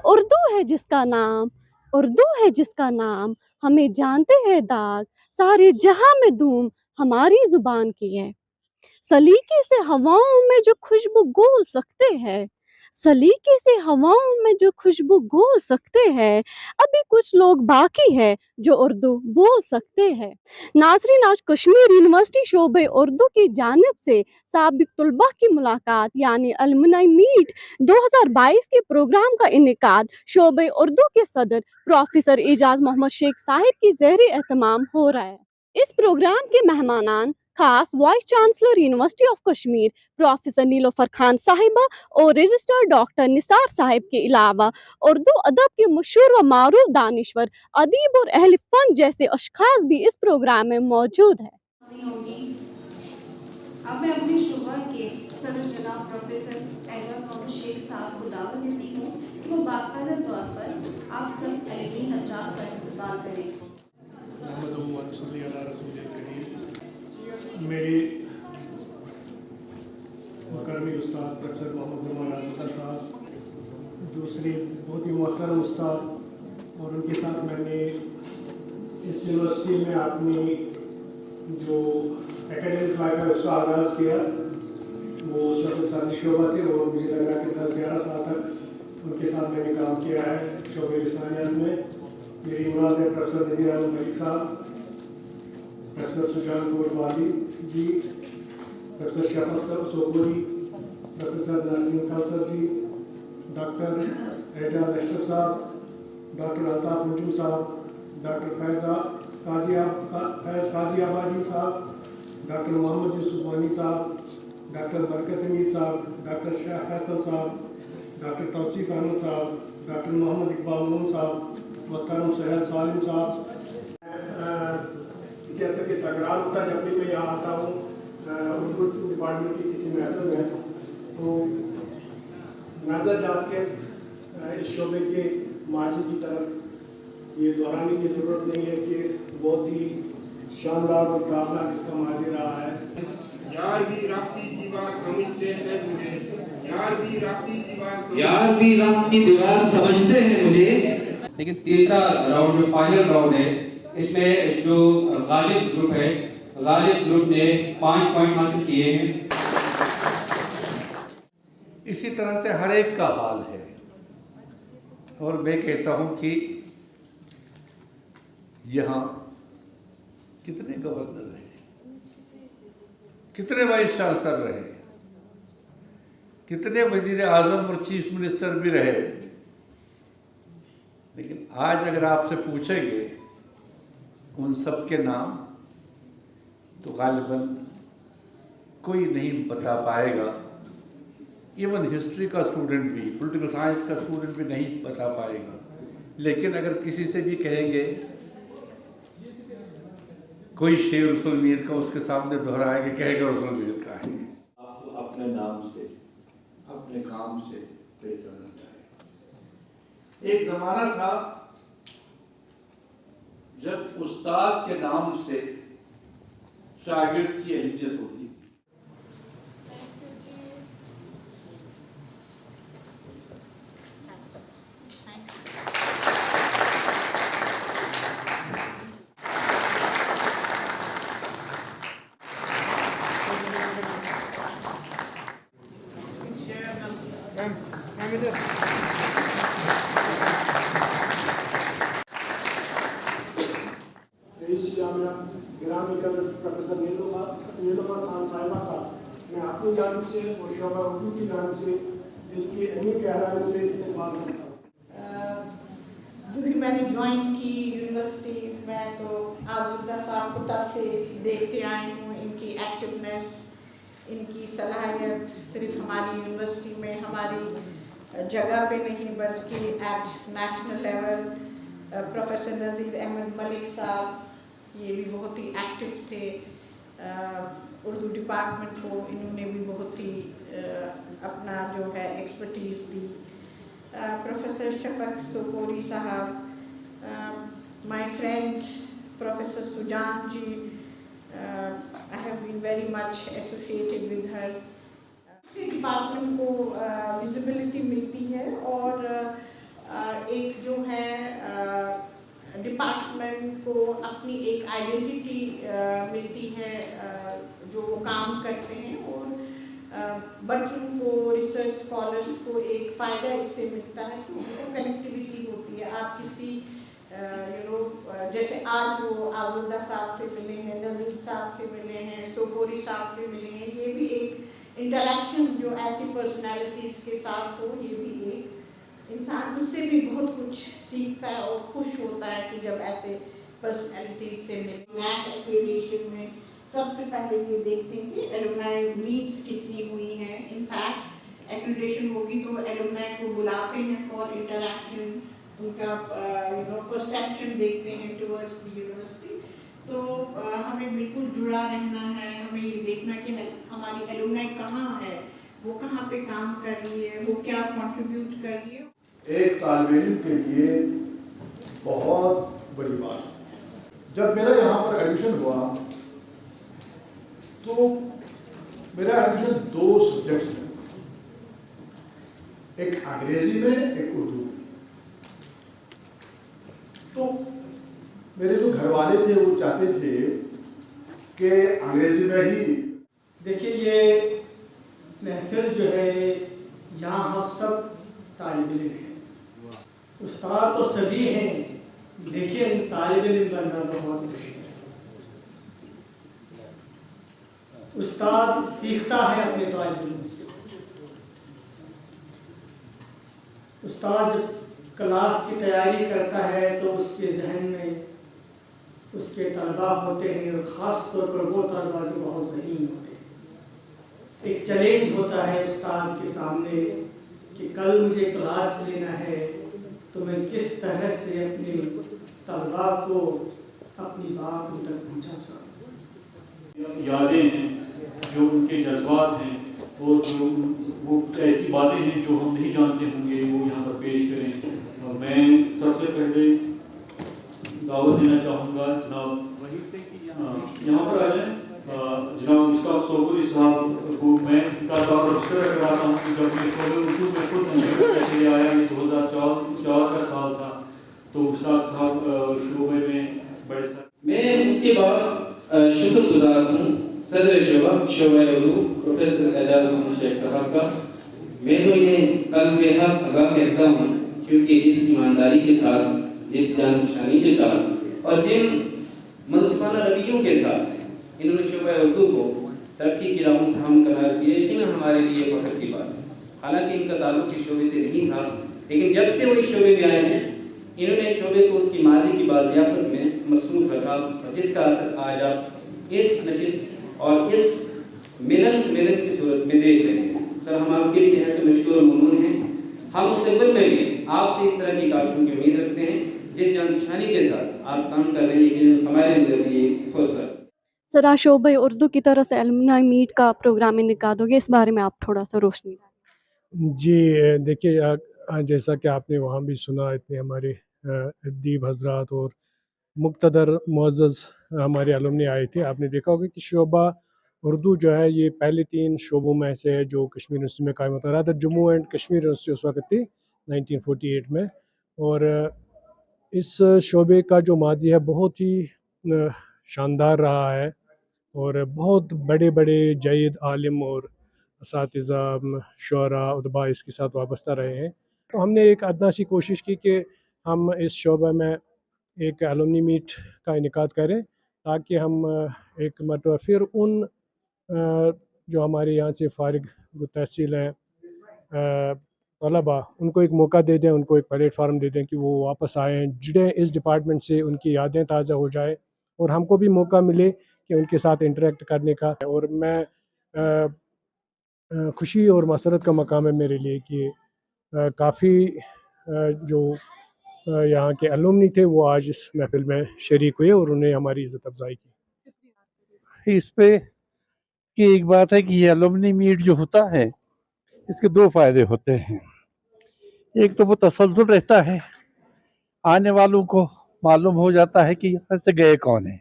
اردو ہے جس کا نام، اردو ہے جس کا نام، ہمیں جانتے ہیں داغ، سارے جہاں میں دھوم ہماری زبان کی ہے۔ سلیقے سے ہواؤں میں جو خوشبو گھول سکتے ہیں، سلیقے سے ہواؤں میں جو خوشبو گھول سکتے ہیں، ابھی کچھ لوگ باقی ہے جو اردو بول سکتے ہیں۔ ناظرین، آج کشمیر یونیورسٹی شعبہ اردو کی جانب سے سابق طلباء کی ملاقات یعنی المنائی میٹ 2022 کے پروگرام کا انعقاد شعبہ اردو کے صدر پروفیسر اعجاز محمد شیخ صاحب کی زیر اہتمام ہو رہا ہے۔ اس پروگرام کے مہمانان خاص vice chancellor university of Kashmir professor Nilofar Khan صاحبہ اور رجسٹر ڈاکٹر نثار صاحب کے علاوہ اردو ادب کے مشہور و معروف دانشور، ادیب اور اہل فن جیسے اشخاص بھی اس پروگرام میں موجود ہیں۔ اب میں اپنے شعبہ کے صدر جناب پروفیسر اعجاز محمد شیخ صاحب کو دعوت دیتی ہوں کہ وہ باقاعدہ طور پر آپ سب علمی حضرات کا استقبال کریں۔ میری مکرمی استاد پروفیسر محمد زمان راجوتا صاحب، دوسری بہت ہی محترم استاد، اور ان کے ساتھ میں نے اس یونیورسٹی میں اپنی جو اکیڈمک لائف ہے اس کا آغاز کیا، وہ اس وقت ساتھی شعبہ تھے اور مجھے لگا کہ 10-11 سال تک ان کے ساتھ میں نے کام کیا ہے شعبہ لسانیات میں۔ میری مراد ہے پروفیسر نذیر احمد ملک صاحب، پروفیسر سجان کوٹ والی جی، پروفیسر شفق سوپوری، پروفیسر نسرین کوثر جی، ڈاکٹر اعجاز اشرف صاحب، ڈاکٹر الطاف نجوم صاحب، ڈاکٹر فیض قاضی آبادی صاحب، ڈاکٹر محمد یوسف وانی صاحب، ڈاکٹر برکت حمید صاحب، ڈاکٹر شاہ فیصل صاحب، ڈاکٹر توصیف احمد صاحب، ڈاکٹر محمد اقبال نون صاحب، محترم سہیل سالم صاحب۔ اسی حد تک کہ تکرار ہوتا ہے جب بھی میں یہاں آتا ہوں اردو ڈپارٹمنٹ کی کسی محفل میں، تو نظر جات کے اس شعبے کے ماضی کی طرف یہ دہرانے کی ضرورت نہیں ہے کہ بہت ہی شاندار اور کامناک اس کا ماضی رہا ہے۔ یار بھی راکھی دیوار سمجھتے ہیں مجھے، یار بھی راکھی دیوار سمجھتے ہیں مجھے۔ لیکن تیسرا راؤنڈ جو فائنل راؤنڈ ہے، اس میں جو غالب گروپ ہے، غالب گروپ نے 5 پوائنٹ حاصل کیے ہیں۔ اسی طرح سے ہر ایک کا حال ہے، اور میں کہتا ہوں کہ یہاں کتنے گورنر رہے، کتنے وائس چانسلر رہے، کتنے وزیر اعظم اور چیف منسٹر بھی رہے، لیکن آج اگر آپ سے پوچھیں گے ان سب کے نام تو غالباً کوئی نہیں بتا پائے گا۔ ایون ہسٹری کا اسٹوڈنٹ بھی، پولیٹیکل سائنس کا اسٹوڈنٹ بھی نہیں بتا پائے گا۔ لیکن اگر کسی سے بھی کہیں گے کوئی شعر رسول میر کا، اس کے سامنے دہرائے گا، کہے گا رسول میر کا ہے۔ آپ کو اپنے نام سے، اپنے کام سے پہچانا چاہیے۔ ایک زمانہ تھا جب استاد کے نام سے شاگرد کی اہمیت ہوتی تھی۔ رئیس جامعہ گرامی قدر پروفیسر نیلوفر خان صاحبہ کا میں اپنی جانب سے اور شعبہ اردو کی جانب سے دل کی اہمی گہرائیوں سے استقبال کرتا ہوں۔ جو بھی میں نے جوائن کی یونیورسٹی میں، تو آزودہ صاحب کو تب سے دیکھتے آئی ہوں، ان کی ایکٹیونیس، ان کی صلاحیت صرف ہماری یونیورسٹی میں، ہماری جگہ پہ نہیں بلکہ at national level. Professor Nazir Ahmad Malik صاحب یہ بھی بہت ہی ایکٹیو تھے، اردو ڈپارٹمنٹ کو انہوں نے بھی بہت ہی اپنا جو ہے ایکسپرٹیز دی۔ پروفیسر شفق سوپوری صاحب، my friend professor Sujan ji, I have been very much associated with her۔ Department کو ویزیبلٹی ملتی ہے، اور उनको अपनी एक आइडेंटिटी मिलती है जो वो काम करते हैं, और बच्चों को, रिसर्च स्कॉलर्स को एक फ़ायदा इससे मिलता है कि उनको कनेक्टिविटी होती है। आप किसी जैसे आज वो आज़ुद्दा साहब से मिले हैं, नज़ीर साहब से मिले हैं, सोपोरी साहब से मिले हैं, ये भी एक इंटरेक्शन जो ऐसी पर्सनैलिटीज़ के साथ हो, ये भी एक इंसान उससे भी बहुत कुछ सीखता है और खुश होता है कि जब ऐसे पर्सनैलिटीज़ से मिले। नैक एक्रेडिटेशन में सबसे पहले ये देखते हैं कि एलुमनाई मीट्स कितनी हुई हैं। इनफैक्ट एक्रेडिटेशन होगी तो एलुमनाई को बुलाते हैं फॉर इंटरेक्शन, उनका परसेप्शन देखते हैं टुवर्ड्स द यूनिवर्सिटी। तो हमें बिल्कुल जुड़ा रहना है, हमें ये देखना कि हमारी एलुमनाई कहाँ है, वो कहाँ पे काम कर रही है, वो क्या कंट्रीब्यूट कर रही है। एक तालिब इल्म के लिए बहुत बड़ी बात है। जब मेरा यहाँ पर एडमिशन हुआ तो मेरा एडमिशन 2 सब्जेक्ट्स में, एक अंग्रेजी में, एक उर्दू में। तो मेरे जो घर वाले थे वो चाहते थे कि अंग्रेजी में ही। देखिए, ये महफिल जो है यहाँ हम सब तालिब इल्म हैं, उस्ताद तो सभी हैं, लेकिन तालिब इल्म बनना बहुत मुश्किल है। उस्ताद सीखता है अपने तालिब इल्म से। उस्ताद जब क्लास की तैयारी करता है तो उसके जहन में उसके तलबा होते हैं, और ख़ास तौर पर वो तलबा जो बहुत ज़हीन होते हैं। एक चैलेंज होता है उस्ताद के सामने कि कल मुझे क्लास लेना है तो मैं किस तरह से अपने तलबा को अपनी बात उन तक पहुँचा सकूँ। यादें हैं, जो उनके जज्बात हैं, और जो वो ऐसी बातें हैं जो हम नहीं जानते होंगे, वो यहाँ पर पेश करें। और मैं सबसे पहले दावत देना चाहूँगा जनाब यहाँ पर आ जाएँ, जनाब मुश्ताक सोपोरी साहब को मैं इनका तबसरा कराता हूँ कि जब मैं शोबे उर्दू में खुद चले आया, ये 2004 का साल था, तो मुश्ताक साहब शोबे में बड़े मैं उसके बाद शुक्रगुजार हूँ सदर शोबा उर्दू प्रोफेसर एजाज मोहम्मद शेख साहब का। मैं तो इन्हें कल बेहद आगाह कहता हूँ, क्योंकि इस ईमानदारी के साथ, जिस जानबूझानी के साथ और जिन मनसबाना रवैयों के साथ इन्होंने शोबा उर्दू को तरक्की की राहों से हम करार दिए, लेकिन हमारे लिए फख्र की बात है। हालांकि इनका ताल्लुक इस शोबे से नहीं था, लेकिन जब से वो इस शोबे में आए हैं, इन्होंने शोबे को उसकी माजी की बाज़ियाफ़त में मसरूफ़ रखा, जिसका असर आज आप इस नशिस्त और इस मिलन सम्मेलन की सूरत में देख रहे हैं। सर, हम आपके लिए हैं तो मशकूर और ममनून हैं। हम मुस्तक़बिल में भी आपसे इस तरह की काविशों की उम्मीद रखते हैं, जिस जानबूझानी के साथ आप काम कर रहे हैं, लेकिन हमारे अंदर भी हौसला। सर, आज शोबे उर्दू की तरफ से एलुमनाई मीट का प्रोग्राम इनेकाद हो गया, इस बारे में आप थोड़ा सा रोशनी डालें। जी देखिए, जैसा कि आपने वहाँ भी सुना, इतने हमारे अदीब हजरात और मुक़्तदर मुअज़्ज़ज़ हमारे अलुमनी आए थे। आपने देखा होगा कि शोबा उर्दू जो है ये पहले 3 शोबों में से है जो कश्मीर यूनिवर्सिटी में कायम होता रहा था। जम्मू एंड कश्मीर यूनिवर्सिटी उस वक्त थी 1948 में, और इस शोबे का जो माजी है बहुत ही शानदार रहा है, और बहुत बड़े बड़े जयद आलिम और असातिज़ा, शुअरा, उदबा इसके साथ वाबस्ता रहे हैं। तो हमने एक अदना सी कोशिश की कि हम इस शोबे में एक एलुमनी मीट का इनेकाद करें, ताकि हम एक मरतबा फिर उन जो हमारे यहाँ से फ़ारिग तहसील हैं तलबा, उनको एक मौका दे दें, उनको एक प्लेटफार्म दे दें कि वो वापस आएँ, जुड़ें इस डिपार्टमेंट से, उनकी यादें ताज़ा हो जाए और हमको भी मौका मिले कि उनके साथ इंटरेक्ट करने का। और मैं खुशी और मसरत का मकाम है मेरे लिए कि काफ़ी जो यहाँ के अलुमनी थे वो आज इस महफिल में शरीक हुए और उन्हें हमारी इज़्ज़त अफ़ज़ाई की। इस पे कि एक बात है कि ये अलुमनी मीट जो होता है, इसके 2 फ़ायदे होते हैं। एक तो वो तसल्सल रहता है, आने वालों को मालूम हो जाता है कि यहाँ से गए कौन हैं,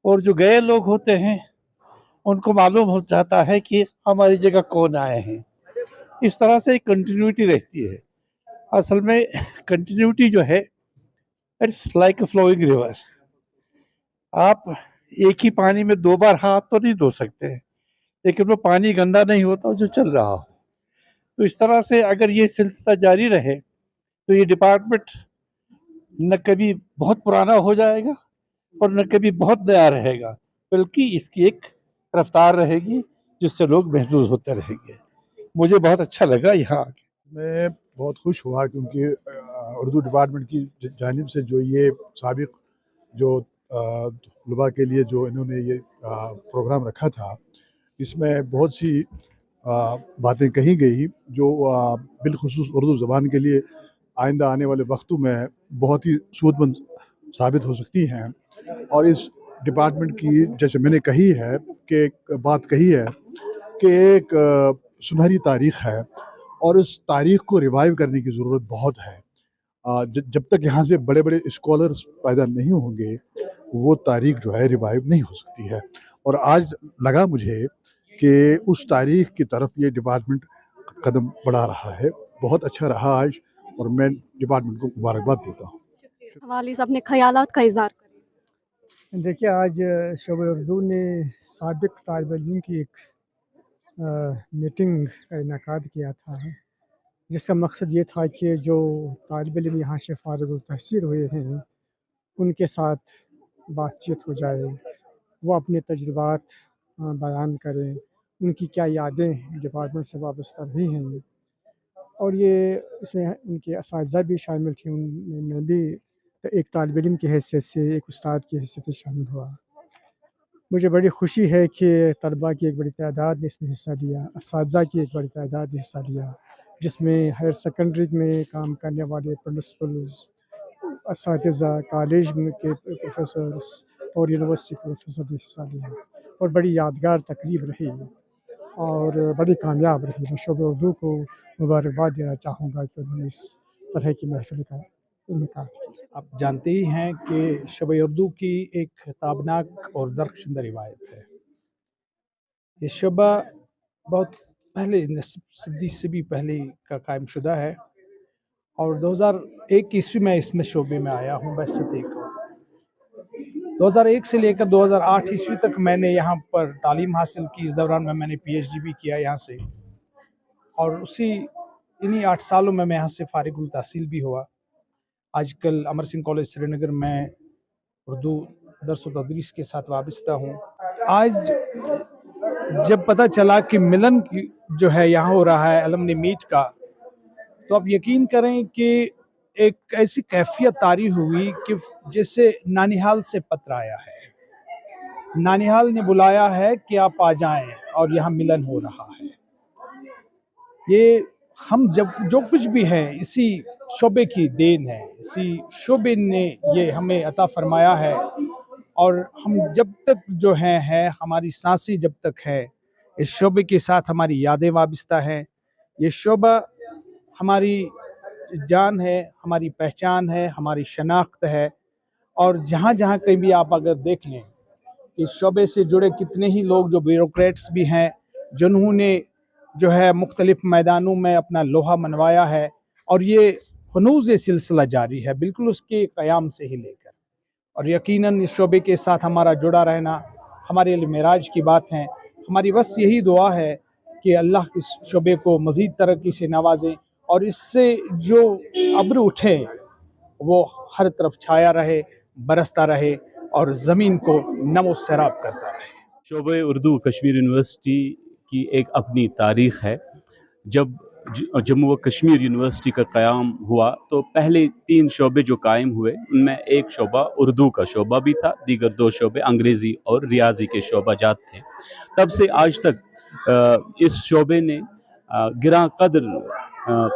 और जो गए लोग होते हैं उनको मालूम हो जाता है कि हमारी जगह कौन आए हैं। इस तरह से एक कंटिन्यूटी रहती है। असल में कंटिन्यूटी जो है, it's like a flowing river. आप एक ही पानी में 2 बार हाथ तो नहीं धो सकते, लेकिन वो पानी गंदा नहीं होता जो चल रहा हो। तो इस तरह से अगर ये सिलसिला जारी रहे तो ये डिपार्टमेंट न कभी बहुत पुराना हो जाएगा और न कभी बहुत नया रहेगा, बल्कि इसकी एक रफ्तार रहेगी जिससे लोग महसूस होते रहेंगे। मुझे बहुत अच्छा लगा यहाँ आके। मैं बहुत खुश हुआ क्योंकि उर्दू डिपार्टमेंट की जानिब से जो ये साबिक जो तलबा के लिए जो इन्होंने ये प्रोग्राम रखा था, इसमें बहुत सी बातें कही गई जो बिलखुसूस उर्दू ज़बान के लिए आइंदा आने वाले वक्तों में बहुत ही सूदमंद साबित हो सकती हैं। और इस डिपार्टमेंट की जैसे मैंने कही है कि बात कही है कि एक सुनहरी तारीख़ है और उस तारीख़ को रिवाइव करने की ज़रूरत बहुत है। जब तक यहाँ से बड़े बड़े स्कॉलर्स पैदा नहीं होंगे वो तारीख़ जो है रिवाइव नहीं हो सकती है। और आज लगा मुझे कि उस तारीख़ की तरफ ये डिपार्टमेंट कदम बढ़ा रहा है। बहुत अच्छा रहा आज और मैं डिपार्टमेंट को मुबारकबाद देता हूँ। हवाले से अपने ख़यालात का इज़हार करें। देखिए, आज शोबे उर्दू ने साबिक तालिब इल्म की एक मीटिंग का इनेकाद किया था, जिसका मकसद ये था कि जो तालिब इल्म यहाँ से फ़ारिग़ुल तहसील हुए हैं उनके साथ बातचीत हो जाए, वो अपने तजुर्बात बयान करें, उनकी क्या यादें डिपार्टमेंट से वाबस्ता रही हैं। और ये इसमें उनके असातिज़ा भी शामिल थे, उनमें मैं भी एक तालिब इल्म की हैसियत से, एक उस्ताद की हैसियत से शामिल हुआ। मुझे बड़ी खुशी है कि तलबा की एक बड़ी तादाद ने इसमें हिस्सा लिया, असातिज़ा की एक बड़ी तादाद ने हिस्सा लिया, जिसमें हायर सेकेंडरी में काम करने वाले प्रिंसिपल्स, असातिज़ा, कॉलेज में के प्रोफेसर्स और यूनिवर्सिटी के प्रोफेसर ने हिस्सा लिया और बड़ी यादगार तकरीब रही और बड़ी कामयाब रही। मैं शोबे उर्दू को मुबारकबाद देना चाहूँगा कि उन्होंने इस तरह की महफ़िल का इनेकाद किया। आप जानते ही हैं कि शब उर्दू की एक ताबनाक और दरख्शंदा रिवायत है। ये शबा बहुत पहले सदी से भी पहले का कायम शुदा है और 2001 ईस्वी में इसमें शोबे में आया हूँ। बैसत 2001 से लेकर 2008 ईस्वी तक मैंने यहाँ पर तालीम हासिल की। इस दौरान में मैंने PhD भी किया यहाँ से और इन्हीं 8 सालों में मैं यहाँ से फ़ारिग़ुल तहसील भी हुआ। आजकल अमर सिंह कॉलेज श्रीनगर में उर्दू दर्स व तदरीस के साथ वाबस्ता हूँ। आज जब पता चला कि मिलन जो है यहाँ हो रहा है अलमनी मीट का, तो आप यकीन करें कि एक ऐसी कैफियत तारी हुई कि जैसे नानिहाल से पत्र आया है। नानिहाल ने बुलाया है कि आप आ जाएं और यहाँ मिलन हो रहा है। ये हम जब जो कुछ भी है इसी शोबे की देन है, इसी शोबे ने ये हमें अता फरमाया है। और हम जब तक जो है हमारी सांसें जब तक है, इस शोबे के साथ हमारी यादें वाबस्ता हैं। ये शोबा हमारी जान है, हमारी पहचान है, हमारी शनाख्त है। और जहाँ जहाँ कहीं भी आप अगर देख लें, इस शोबे से जुड़े कितने ही लोग जो ब्यूरोक्रेट्स भी हैं, जिन्होंने जो है मुख्तलिफ मैदानों में अपना लोहा मनवाया है और ये हनूज़ ये सिलसिला जारी है, बिल्कुल उसके क़याम से ही लेकर। और यकीनन इस शोबे के साथ हमारा जुड़ा रहना हमारे लिए मेराज की बात है। हमारी बस यही दुआ है कि अल्लाह इस शोबे को मज़ीद तरक्की से नवाजें और इससे जो अब्र उठे वो हर तरफ छाया रहे, बरसता रहे और ज़मीन को नमो सैराब करता रहे। शोबे उर्दू कश्मीर यूनिवर्सिटी की एक अपनी तारीख़ है। जब जम्मू व कश्मीर यूनिवर्सिटी का क़याम हुआ तो पहले 3 शोबे जो कायम हुए उनमें एक शोबा उर्दू का शोबा भी था, दीगर 2 शोबे अंग्रेज़ी और रियाजी के शोबाजात थे। तब से आज तक इस शोबे ने गिरां कदर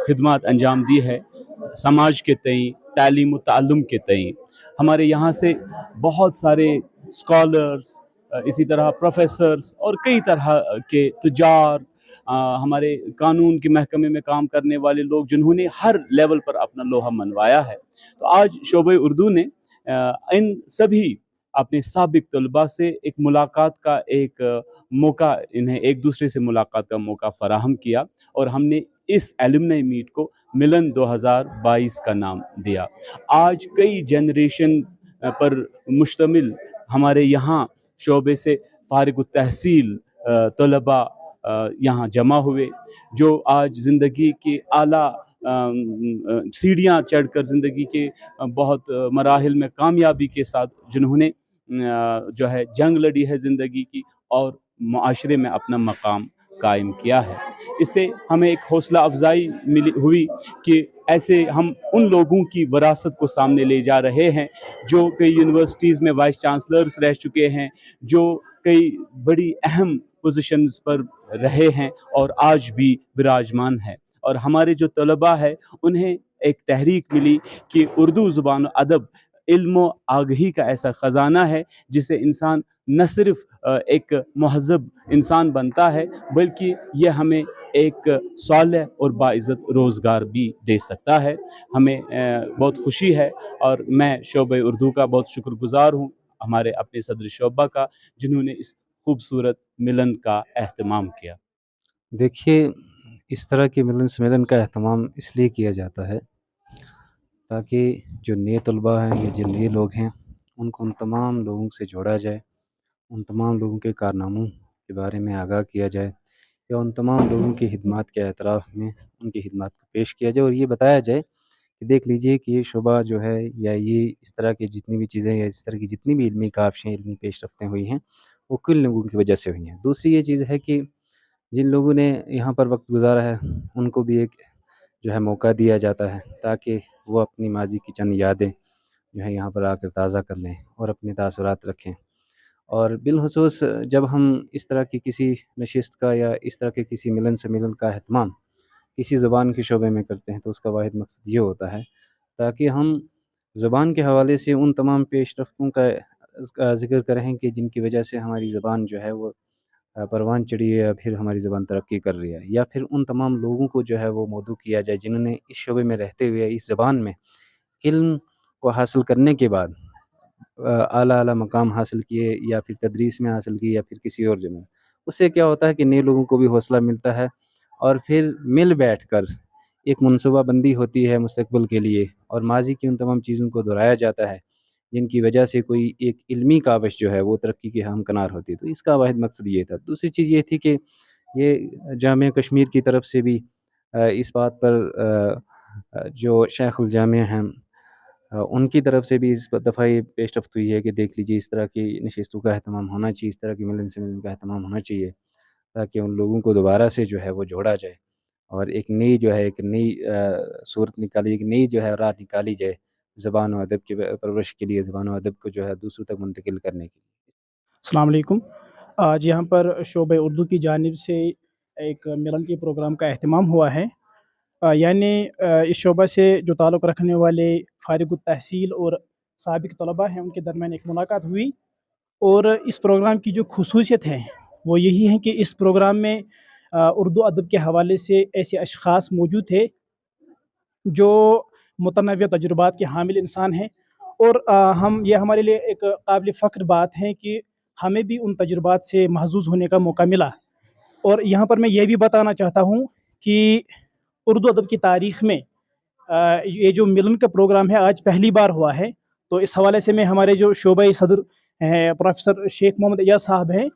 खिदमत अंजाम दी है समाज के तई, तालीम व ताल्लुम के तई। हमारे यहाँ से बहुत सारे स्कॉलर्स, इसी तरह प्रोफेसर्स और कई तरह के तुजार, हमारे कानून के महकमे में काम करने वाले लोग जिन्होंने हर लेवल पर अपना लोहा मनवाया है। तो आज शोबे उर्दू ने इन सभी अपने साबिक तलबा से एक मुलाकात का एक मौका, इन्हें एक दूसरे से मुलाकात का मौका फराहम किया और हमने इस एलुमनी मीट को मिलन 2022 का नाम दिया। आज कई जनरेशंस पर मुश्तमिल हमारे यहाँ शोबे से फारिग तहसील तलबा यहाँ जमा हुए, जो आज ज़िंदगी की आला सीढ़ियाँ चढ़कर ज़िंदगी के बहुत मराहिल में कामयाबी के साथ जिन्होंने जो है जंग लड़ी है ज़िंदगी की और माशरे में अपना मकाम कायम किया है। इससे हमें एक हौसला अफजाई मिली हुई कि ऐसे हम उन लोगों की विरासत को सामने ले जा रहे हैं जो कई यूनिवर्सिटीज़ में वाइस चांसलर्स रह चुके हैं, जो कई बड़ी अहम पोजीशंस पर रहे हैं और आज भी विराजमान है। और हमारे जो तलबा है उन्हें एक तहरीक मिली कि उर्दू ज़ुबान अदब इल्म आगही का ऐसा ख़जाना है जिसे इंसान न सिर्फ एक महज़ब इंसान बनता है बल्कि यह हमें एक सालेह और बाइज़्ज़त रोज़गार भी दे सकता है। हमें बहुत खुशी है और मैं शोबे उर्दू का बहुत शुक्रगुज़ार हूँ, हमारे अपने सदर शोबा का, जिन्होंने इस खूबसूरत मिलन का एहतमाम किया। देखिए, इस तरह के मिलन सम्मेलन का एहतमाम इसलिए किया जाता है ताकि जो नए तलबा हैं या जो नए लोग हैं उनको उन तमाम लोगों से जोड़ा जाए, उन तमाम लोगों के कारनामों के बारे में आगाह किया जाए या उन तमाम लोगों की खिदमत के एतराफ़ में उनकी खिदमत को पेश किया जाए और ये बताया जाए कि देख लीजिए कि ये शोबा जो है या ये इस तरह की जितनी भी चीज़ें या इस तरह की जितनी भी इल्मी काविशें, इल्मी पेशरफ़्तें हुई हैं वो किन लोगों की वजह से हुई हैं। दूसरी ये चीज़ है कि जिन लोगों ने यहाँ पर वक्त गुजारा है उनको भी एक जो है मौका दिया जाता है ताकि वो अपनी माजी की चंद यादें जो है यहाँ पर आकर ताज़ा कर लें और अपने तासुरात रखें। और बिलख़ुसूस जब हम इस तरह की किसी नशिस्त का या इस तरह के किसी मिलन सम्मेलन का एहतमाम किसी ज़ुबान के शोबे में करते हैं तो उसका वाहिद मकसद ये होता है ताकि हम ज़ुबान के हवाले से उन तमाम पेशरफ़्तों का ज़िक्र करें कि जिनकी वजह से हमारी ज़ुबान जो है वो परवान चढ़ी है या फिर हमारी ज़ुबान तरक्की कर रही है, या फिर उन तमाम लोगों को जो है वो मौदू किया जाए जिन्होंने इस शोबे में रहते हुए इस ज़बान में इल्म को हासिल करने के बाद आला मकाम हासिल किए या फिर तदरीस में हासिल किए या फिर किसी और जगह। उससे क्या होता है कि नए लोगों को भी हौसला मिलता है और फिर मिल बैठकर एक मनसूबाबंदी होती है मुस्तक़बिल के लिए और माज़ी की उन तमाम चीज़ों को दोहराया जाता है जिनकी वजह से कोई एक इल्मी काविश जो है वो तरक्की के हमकिनार होती है। तो इसका वाहिद मकसद ये था। दूसरी चीज़ ये थी कि ये जामिया कश्मीर की तरफ से भी इस बात पर जो शेखुल जामिया हैं उनकी तरफ से भी इस दफ़ा ये पेशरफ़्त हुई है कि देख लीजिए इस तरह की नशिस्तों का एहतमाम होना चाहिए, इस तरह के मिलन सम्मेलन का एहतमाम होना चाहिए ताकि उन लोगों को दोबारा से जो है वो जोड़ा जाए और एक नई जो है एक नई सूरत निकाली, एक नई जो है राह निकाली जाए ज़बान व अदब की परवरिश के लिए, ज़बान व अदब को जो है दूसरों तक मुंतकिल करने के लिए। अस्सलाम वालेकुम। आज यहाँ पर शोबे उर्दू की जानिब से एक मिलन के प्रोग्राम का एहतमाम हुआ है। यानी इस शोबा से जो ताल्लुक़ रखने वाले फारिग तहसील और साबिक़ तलबा हैं उनके दरमियान एक मुलाकात हुई और इस प्रोग्राम की जो ख़ुसूसियत है वो यही है कि इस प्रोग्राम में उर्दू अदब के हवाले से ऐसे अशख़ास मौजूद थे जो मुतनव्वि तजुर्बात के हामिल इंसान हैं और हम ये हमारे लिए एक काबिल फ़ख्र बात है कि हमें भी उन तजुर्बात से महज़ूज़ होने का मौका मिला। और यहाँ पर मैं ये भी बताना चाहता हूँ कि उर्दू अदब की तारीख़ में ये जो मिलन का प्रोग्राम है आज पहली बार हुआ है। तो इस हवाले से मैं हमारे जो शोबा सदर हैं प्रोफेसर शेख मोहम्मद एजाज़ साहब हैं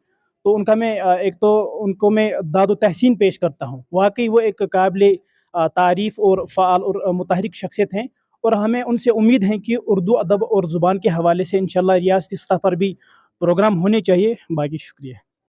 तो उनका मैं एक तो उनको मैं दाद व तहसीन पेश करता हूँ। वाकई वो एक काबिल तारीफ़ और फ़ाल और मुतहरिक शख्सियत हैं और हमें उनसे उम्मीद है कि उर्दू अदब और ज़ुबान के हवाले से इंशाअल्लाह रियासती सतह पर भी प्रोग्राम होने चाहिए। बाकी शुक्रिया।